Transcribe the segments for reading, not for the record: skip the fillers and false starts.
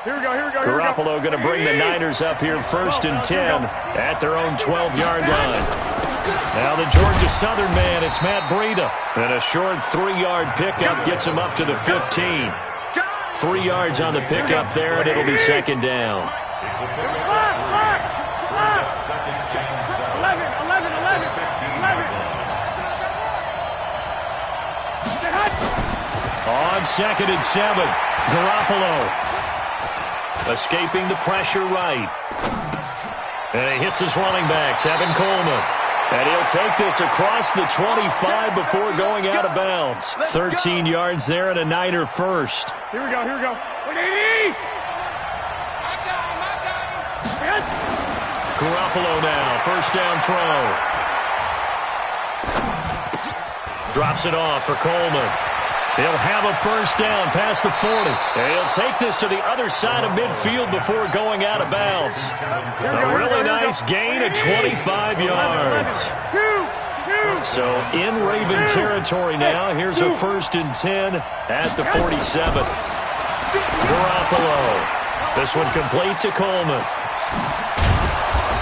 Garoppolo going to bring the Niners up here 1st and 10 at their own 12-yard line. Now the Georgia Southern man, it's Matt Breida. And a short 3-yard pickup gets him up to the 15. 3 yards on the pickup there, and it'll be 2nd down. On 2nd and 7, Garoppolo escaping the pressure right. And he hits his running back, Tevin Coleman. And he'll take this across the 25 before going out of bounds. 13 yards there and a Niner first. Here we go. Garoppolo now, 1st down throw. Drops it off for Coleman. He'll have a 1st down past the 40. And he'll take this to the other side of midfield before going out of bounds. A really nice gain of 25 yards. So in Raven territory now. Here's a 1st and 10 at the 47. Garoppolo. This one complete to Coleman.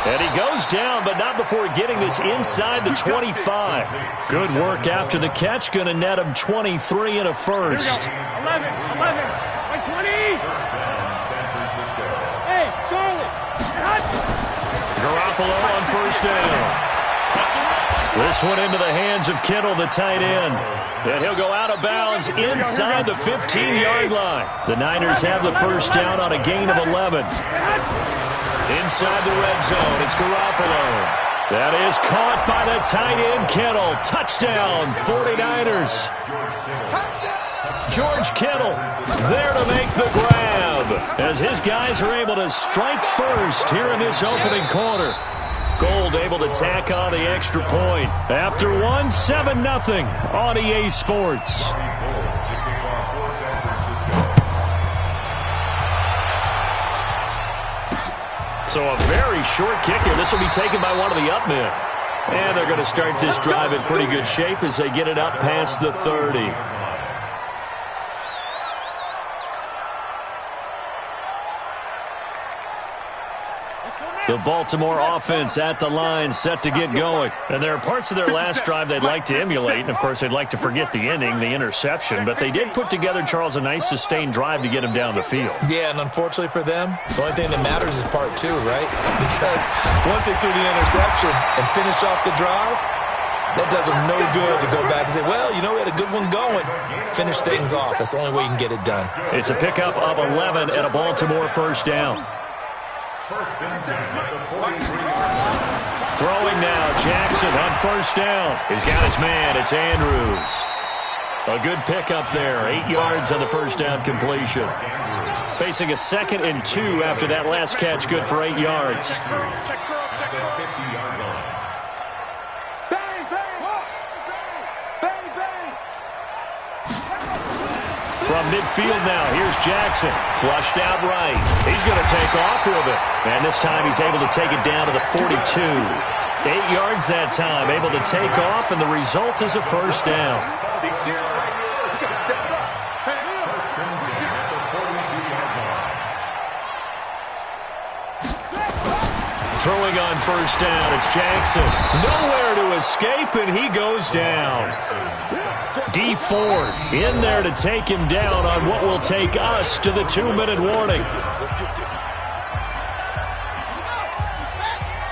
And he goes down, but not before getting this inside the 25. Good work after the catch. Going to net him 23 and a first. 11, 20. Hey, Charlie. Garoppolo on 1st down. This one into the hands of Kittle, the tight end. And he'll go out of bounds inside the 15-yard line. The Niners have the 1st down on a gain of 11. Inside the red zone, it's Garoppolo. That is caught by the tight end, Kittle. Touchdown, 49ers. George Kittle there to make the grab as his guys are able to strike first here in this opening quarter. Gold able to tack on the extra point. After one, 7-0 on EA Sports. So a very short kick here. This will be taken by one of the up men. And they're going to start this drive in pretty good shape as they get it up past the 30. The Baltimore offense at the line, set to get going. And there are parts of their last drive they'd like to emulate. And, of course, they'd like to forget the ending, the interception. But they did put together, Charles, a nice sustained drive to get him down the field. Yeah, and unfortunately for them, the only thing that matters is part 2, right? Because once they threw the interception and finished off the drive, that does them no good to go back and say, well, you know, we had a good one going. Finish things off. That's the only way you can get it done. It's a pickup of 11 and a Baltimore 1st down. Throwing now, Jackson on 1st down. He's got his man, it's Andrews. A good pickup there, 8 yards on the 1st down completion. Facing a 2nd and 2 after that last catch, good for 8 yards. From midfield now, here's Jackson. Flushed out right. He's going to take off with it. And this time he's able to take it down to the 42. 8 yards that time, able to take off, and the result is a 1st down. Throwing on 1st down, it's Jackson. Nowhere to escape, and he goes down. D Ford in there to take him down on what will take us to the 2-minute warning.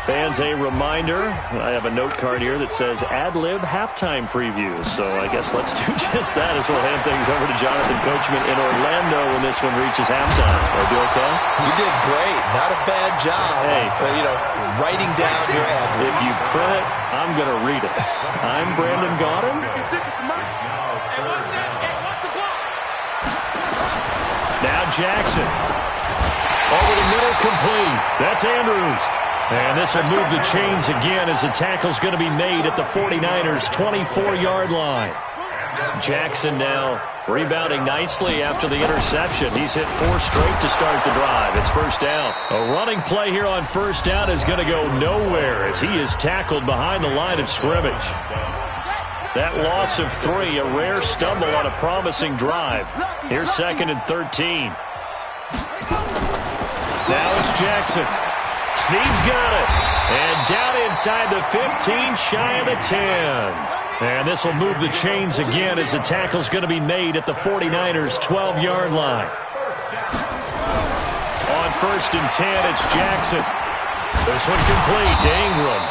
Fans, a reminder, I have a note card here that says ad-lib halftime previews. So I guess let's do just that as we'll hand things over to Jonathan Coachman in Orlando when this one reaches halftime. Are you okay? You did great. Not a bad job. Hey. You know, writing down your ad-libs. If you print it, I'm going to read it. I'm Brandon Gaudin. Now Jackson. Over the middle, complete. That's Andrews. And this will move the chains again as the tackle's going to be made at the 49ers' 24-yard line. Jackson now rebounding nicely after the interception. He's hit 4 straight to start the drive. It's 1st down. A running play here on 1st down is going to go nowhere as he is tackled behind the line of scrimmage. That loss of 3, a rare stumble on a promising drive. Here's 2nd and 13. Now it's Jackson. Snead's got it. And down inside the 15, shy of the 10. And this will move the chains again as the tackle's going to be made at the 49ers' 12-yard line. On 1st and 10, it's Jackson. This one complete to Ingram.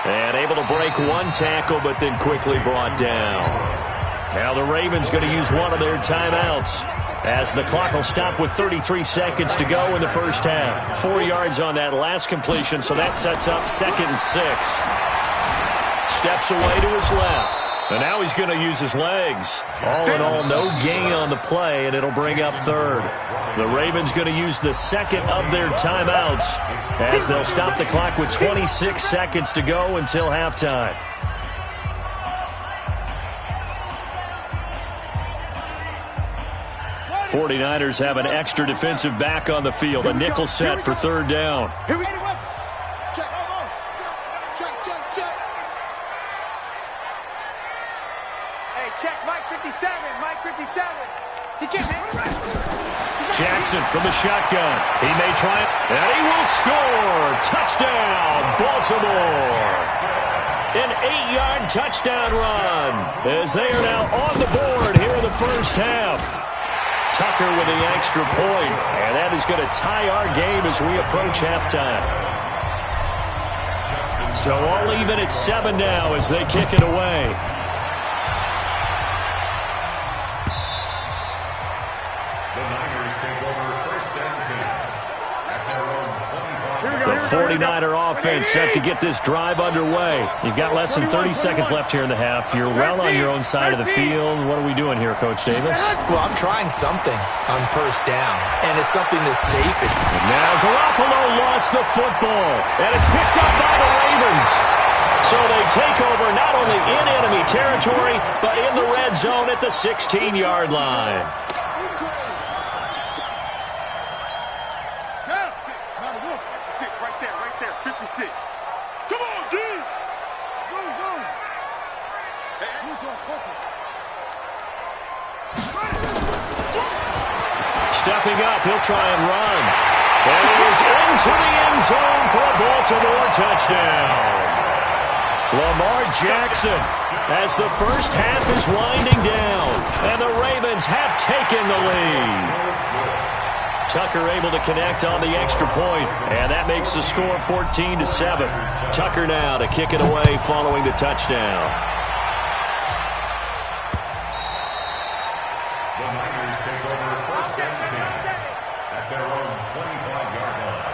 And able to break one tackle, but then quickly brought down. Now the Ravens going to use one of their timeouts, as the clock will stop with 33 seconds to go in the first half. 4 yards on that last completion, so that sets up 2nd and 6. Steps away to his left. And now he's going to use his legs. All in all, no gain on the play, and it'll bring up 3rd. The Ravens going to use the 2nd of their timeouts, as they'll stop the clock with 26 seconds to go until halftime. '49ers have an extra defensive back on the field. A nickel set for 3rd down. Here we go. Check, Mike 57, Mike 57. He can't hang it. Jackson from the shotgun. He may try it, and he will score. Touchdown, Baltimore. An 8-yard touchdown run, as they are now on the board here in the first half. Tucker with the extra point, and that is going to tie our game as we approach halftime. So all even at 7 now as they kick it away. The 49er offense set to get this drive underway. You've got less than 30 seconds left here in the half. You're well on your own side of the field. What are we doing here, Coach Davis? Well, I'm trying something on 1st down, and it's something that's safe. And now Garoppolo lost the football, and it's picked up by the Ravens. So they take over not only in enemy territory, but in the red zone at the 16-yard line. Come on, D! Go, go! Stepping up, he'll try and run. And it is into the end zone for a Baltimore touchdown. Lamar Jackson, as the first half is winding down, and the Ravens have taken the lead. Tucker able to connect on the extra point, and that makes the score 14-7. Tucker now to kick it away following the touchdown. The Niners take over 1st and 10 at their own 25-yard line.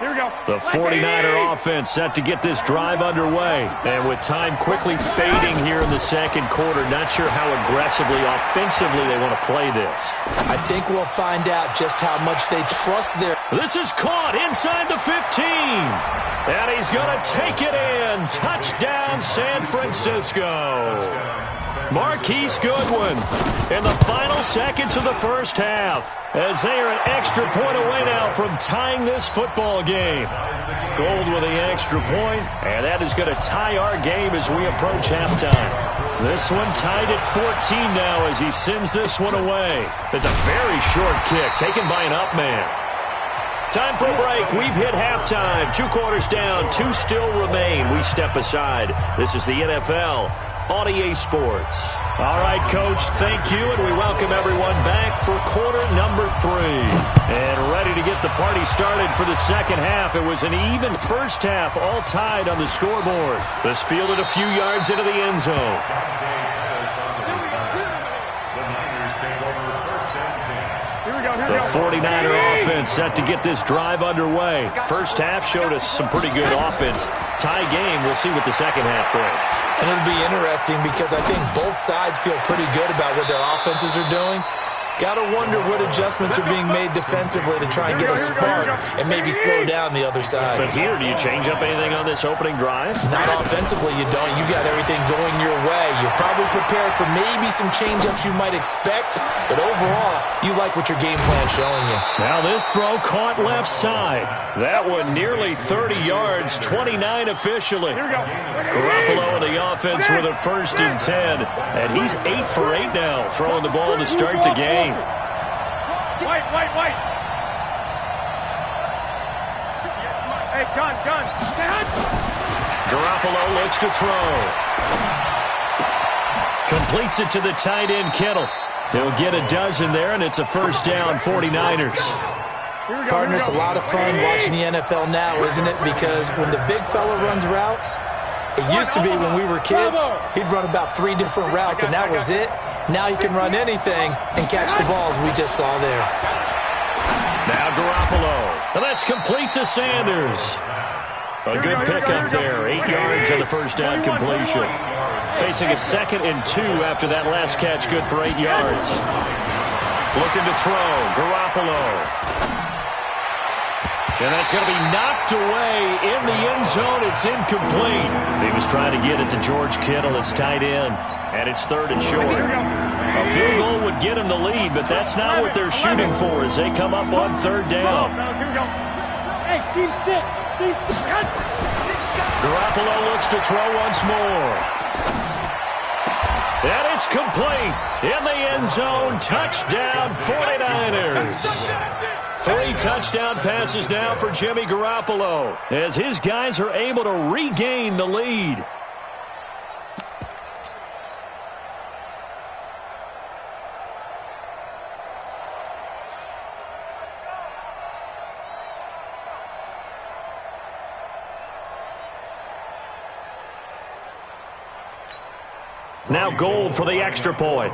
Here we go. The 49er offense set to get this drive underway. And with time quickly fading here in the second quarter, not sure how aggressively, offensively they want to play this. I think we'll find out just how much they trust their... This is caught inside the 15. And he's going to take it in. Touchdown, San Francisco. Marquise Goodwin in the final seconds of the first half, as they are an extra point away now from tying this football game. Gold with the extra point, and that is going to tie our game as we approach halftime. This one tied at 14 now as he sends this one away. It's a very short kick taken by an up man. Time for a break. We've hit halftime. 2 quarters down, 2 still remain. We step aside. This is the NFL on EA Sports. All right, Coach, thank you, and we welcome everyone back for quarter number 3. And ready to get the party started for the second half. It was an even first half, all tied on the scoreboard. This fielded a few yards into the end zone. The 49er offense set to get this drive underway. First half showed us some pretty good offense. Tie game, we'll see what the second half brings. And it'll be interesting because I think both sides feel pretty good about what their offenses are doing. Got to wonder what adjustments are being made defensively to try and get a spark and maybe slow down the other side. But here, do you change up anything on this opening drive? Not offensively, you don't. You got everything going your way. You're probably prepared for maybe some change-ups you might expect, but overall, you like what your game plan's showing you. Now this throw caught left side. That one nearly 30 yards, 29 officially. Garoppolo in the offense with a 1st and 10, and he's 8 for 8 now, throwing the ball to start the game. White. Hey, gun. Garoppolo looks to throw. Completes it to the tight end, Kittle. He'll get a dozen there, and it's a 1st down, 49ers. Partner, it's a lot of fun watching the NFL now, isn't it? Because when the big fella runs routes, it used to be when we were kids, he'd run about 3 different routes, and that was it. Now he can run anything and catch the balls we just saw there. Now Garoppolo. And that's complete to Sanders. A good pickup there. 8 yards on the 1st down completion. Facing a 2nd and 2 after that last catch. Good for 8 yards. Looking to throw. Garoppolo. And that's going to be knocked away in the end zone. It's incomplete. He was trying to get it to George Kittle. It's tight end. And it's 3rd and short. A field goal would get him the lead, but that's not what they're shooting for as they come up on 3rd down. Hey, team 6. Garoppolo looks to throw once more. And it's complete. In the end zone. Touchdown, 49ers. 3 touchdown passes now for Jimmy Garoppolo as his guys are able to regain the lead. Now Gold for the extra point.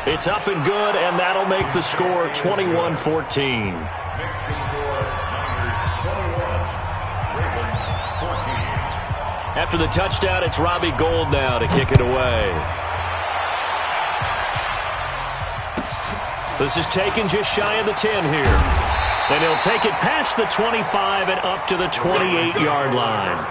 It's up and good, and that'll make the score 21-14. After the touchdown, it's Robbie Gould now to kick it away. This is taken just shy of the 10 here. And he'll take it past the 25 and up to the 28-yard line.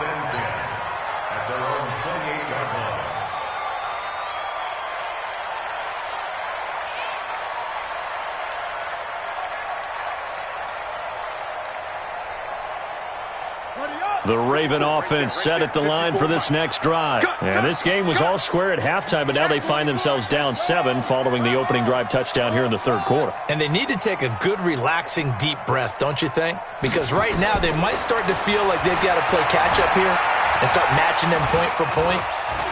The Raven offense set at the line for this next drive. And this game was all square at halftime, but now they find themselves down 7 following the opening drive touchdown here in the 3rd quarter. And they need to take a good, relaxing, deep breath, don't you think? Because right now they might start to feel like they've got to play catch-up here and start matching them point for point.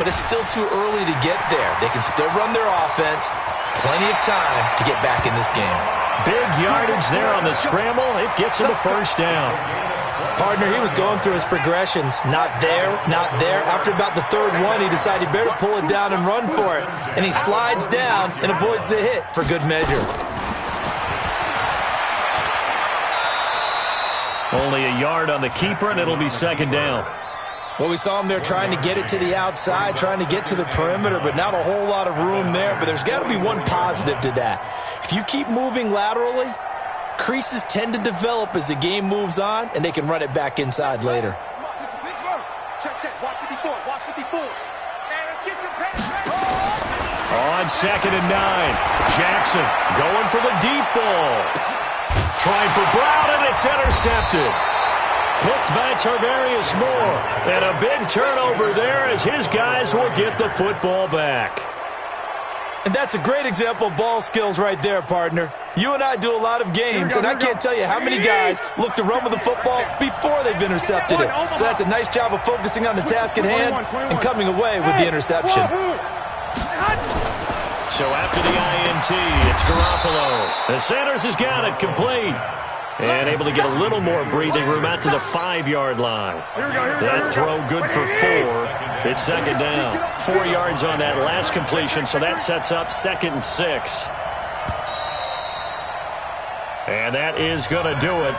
But it's still too early to get there. They can still run their offense. Plenty of time to get back in this game. Big yardage there on the scramble. It gets him a 1st down. Partner, he was going through his progressions. Not there, not there. After about the 3rd one, he decided he better pull it down and run for it. And he slides down and avoids the hit for good measure. Only a yard on the keeper, and it'll be 2nd down. Well, we saw him there trying to get it to the outside, trying to get to the perimeter, but not a whole lot of room there. But there's got to be one positive to that. If you keep moving laterally, creases tend to develop as the game moves on, and they can run it back inside later. On 2nd and 9, Jackson going for the deep ball. Trying for Brown, and it's intercepted. Picked by Tarvarius Moore. And a big turnover there as his guys will get the football back. And that's a great example of ball skills right there, partner. You and I do a lot of games, and I can't tell you how many guys look to run with the football before they've intercepted it. So that's a nice job of focusing on the task at hand and coming away with the interception. So after the INT, it's Garoppolo. The Sanders has got it complete. And able to get a little more breathing room out to the 5-yard line. That throw good for 4. It's 2nd down. 4 yards on that last completion, so that sets up 2nd and 6. And that is going to do it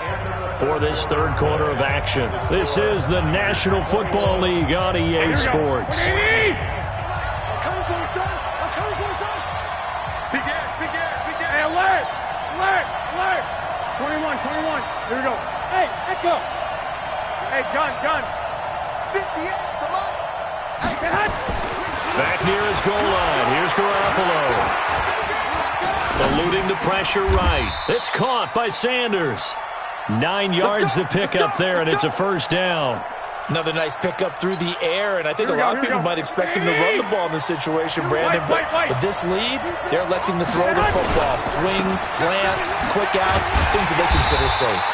for this 3rd quarter of action. This is the National Football League on EA Sports. 21. Here we go. Hey, let's go. Hey, gun. 58, come on. Hey, Back near his goal line. Here's Garoppolo. Eluding the pressure right. It's caught by Sanders. 9 yards to pick up there, and it's a first down. Another nice pickup through the air, and I think a lot of people might expect him to run the ball in this situation, Brandon. But with this lead, they're electing to throw the football. Swings, slants, quick outs, things that they consider safe.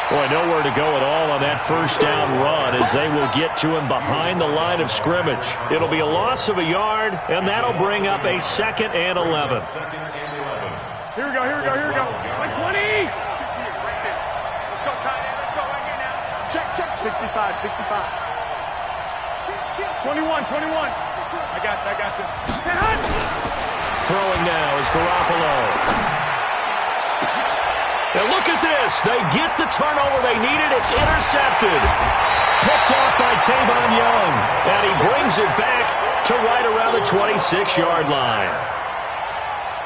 Boy, nowhere to go at all on that first down run as they will get to him behind the line of scrimmage. It'll be a loss of a yard, and that'll bring up a 2nd and 11. Here we go. Like 20. Let's go, tight end. Let's go right here now. Check. 65. 21. I got this. Throwing now is Garoppolo. And look at this. They get the turnover they needed. It's intercepted. Picked off by Tavon Young. And he brings it back to right around the 26-yard line.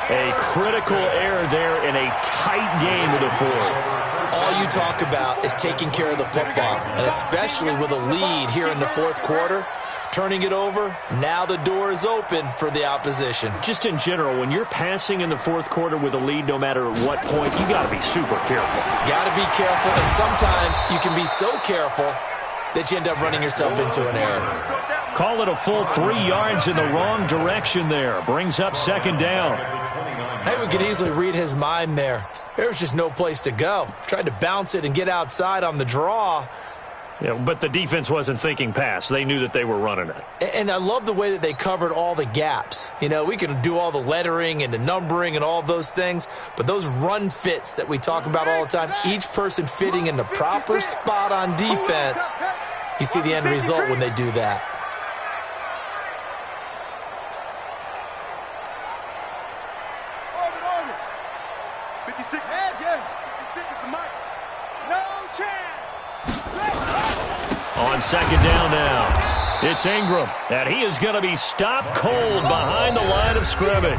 A critical error there in a tight game of the fourth. All you talk about is taking care of the football, and especially with a lead here in the fourth quarter, turning it over, now the door is open for the opposition. Just in general, when you're passing in the fourth quarter with a lead, no matter what point, you got to be super careful. Got to be careful, and sometimes you can be so careful that you end up running yourself into an error. Call it a full 3 yards in the wrong direction there. Brings up 2nd down. Hey, we could easily read his mind there. There's just no place to go. Tried to bounce it and get outside on the draw. Yeah, but the defense wasn't thinking pass. They knew that they were running it. And I love the way that they covered all the gaps. You know, we can do all the lettering and the numbering and all of those things, but those run fits that we talk about all the time, each person fitting in the proper spot on defense, you see the end result when they do that. On 2nd down now, it's Ingram, and he is going to be stopped cold behind the line of scrimmage.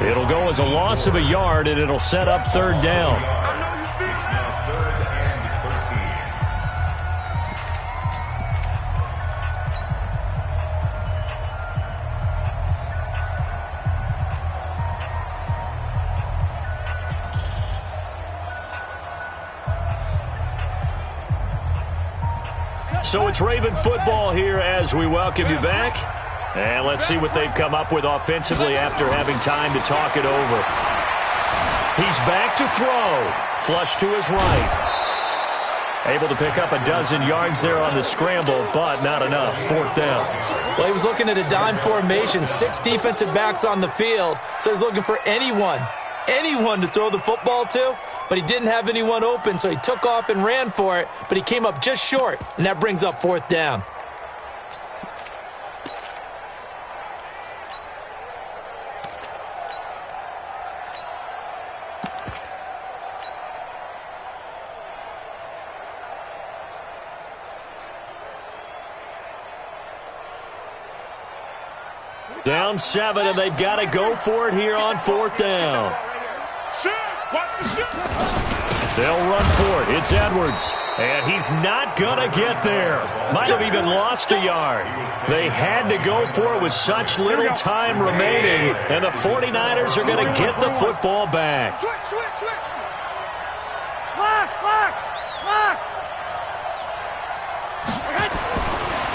It'll go as a loss of a yard, and it'll set up 3rd down. So it's Raven football here as we welcome you back. And let's see what they've come up with offensively after having time to talk it over. He's back to throw. Flush to his right. Able to pick up a dozen yards there on the scramble, but not enough. 4th down. Well, he was looking at a dime formation, 6 defensive backs on the field. So he's looking for anyone to throw the football to, but he didn't have anyone open, so he took off and ran for it, but he came up just short, and that brings up 4th down. Down 7, and they've got to go for it here on 4th down. They'll run for it. It's Edwards. And he's not going to get there. Might have even lost a yard. They had to go for it with such little time remaining. And the 49ers are going to get the football back. Switch. Lock.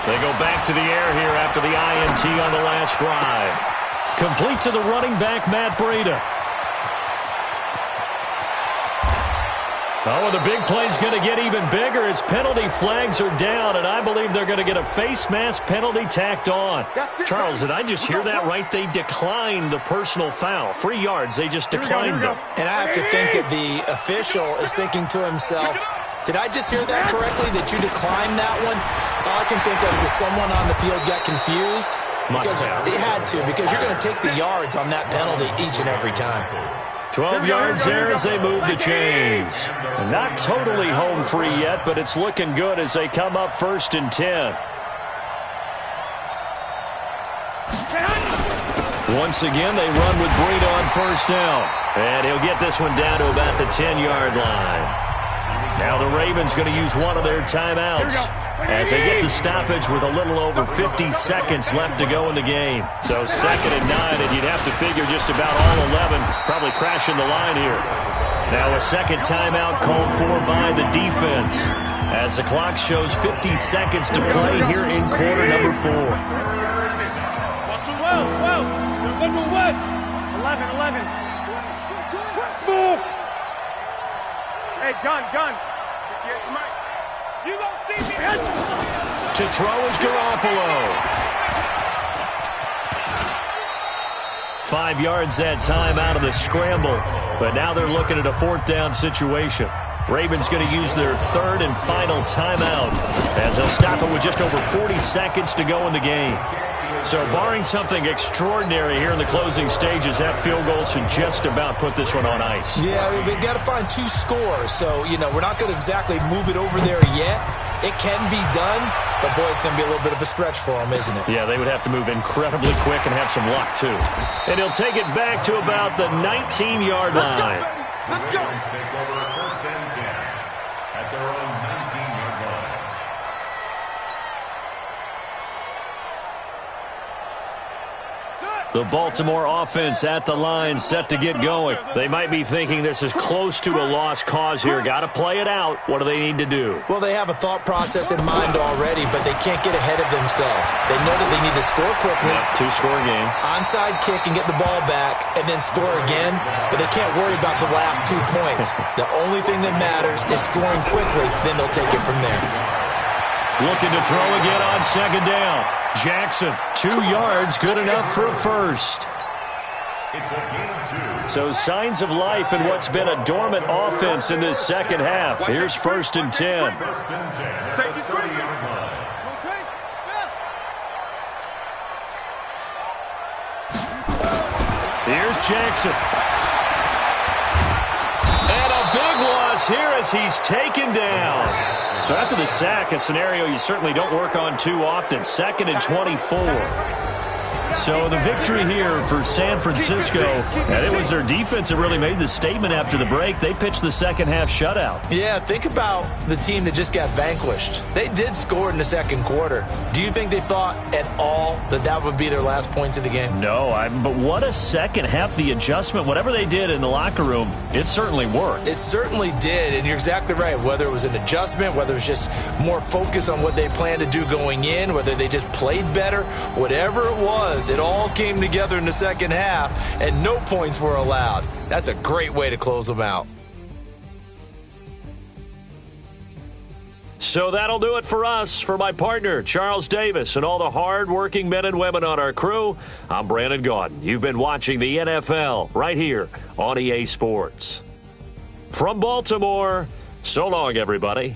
They go back to the air here after the INT on the last drive. Complete to the running back, Matt Breida. Oh, and the big play's going to get even bigger as penalty flags are down, and I believe they're going to get a face mask penalty tacked on. Charles, did I just hear that right? They declined the personal foul. 3 yards, they just declined them. And I have to think that the official is thinking to himself, did I just hear that correctly, that you declined that one? All I can think of is that someone on the field got confused. Because they had to, because you're going to take the yards on that penalty each and every time. 12 yards there as they move the chains. Not totally home free yet, but it's looking good as they come up 1st and 10. Once again, they run with Breida on first down. And he'll get this one down to about the 10-yard line. Now the Ravens going to use one of their timeouts as they get the stoppage with a little over 50 seconds left to go in the game. So 2nd and 9, and you'd have to figure just about all 11 probably crashing the line here. Now a second timeout called for by the defense as the clock shows 50 seconds to play here in quarter number 4. 11. Move. Hey, gun. You don't see me. To throw is Garoppolo. 5 yards that time out of the scramble. But now they're looking at a 4th down situation. Ravens going to use their 3rd and final timeout as they'll stop it with just over 40 seconds to go in the game. So barring something extraordinary here in the closing stages, that field goal should just about put this one on ice. Yeah, we've got to find 2 scores. So, we're not going to exactly move it over there yet. It can be done, but, boy, it's going to be a little bit of a stretch for them, isn't it? Yeah, they would have to move incredibly quick and have some luck, too. And he'll take it back to about the 19-yard line. Let's go. Take over 1st and 10 at their own 19-yard line. The Baltimore offense at the line, set to get going. They might be thinking this is close to a lost cause here. Got to play it out. What do they need to do? Well, they have a thought process in mind already, but they can't get ahead of themselves. They know that they need to score quickly. Yep, 2-score game. Onside kick and get the ball back and then score again, but they can't worry about the last 2 points. The only thing that matters is scoring quickly, then they'll take it from there. Looking to throw again on 2nd down. Jackson, 2 yards, good enough for a first. It's a gain of 2. So signs of life in what's been a dormant offense in this second half. Here's 1st and 10. 1st and 10 at the 30-yard line. Here's Jackson. And a big loss here as he's taken down. So after the sack, a scenario you certainly don't work on too often. 2nd and 24. So the victory here for San Francisco, and it was their defense that really made the statement after the break. They pitched the second half shutout. Yeah, think about the team that just got vanquished. They did score in the 2nd quarter. Do you think they thought at all that that would be their last points of the game? No, but what a second half. The adjustment, whatever they did in the locker room, it certainly worked. It certainly did, and you're exactly right. Whether it was an adjustment, whether it was just more focus on what they planned to do going in, whether they just played better, whatever it was, it all came together in the second half, and no points were allowed. That's a great way to close them out. So that'll do it for us. For my partner, Charles Davis, and all the hard-working men and women on our crew, I'm Brandon Gaudin. You've been watching the NFL right here on EA Sports. From Baltimore, so long, everybody.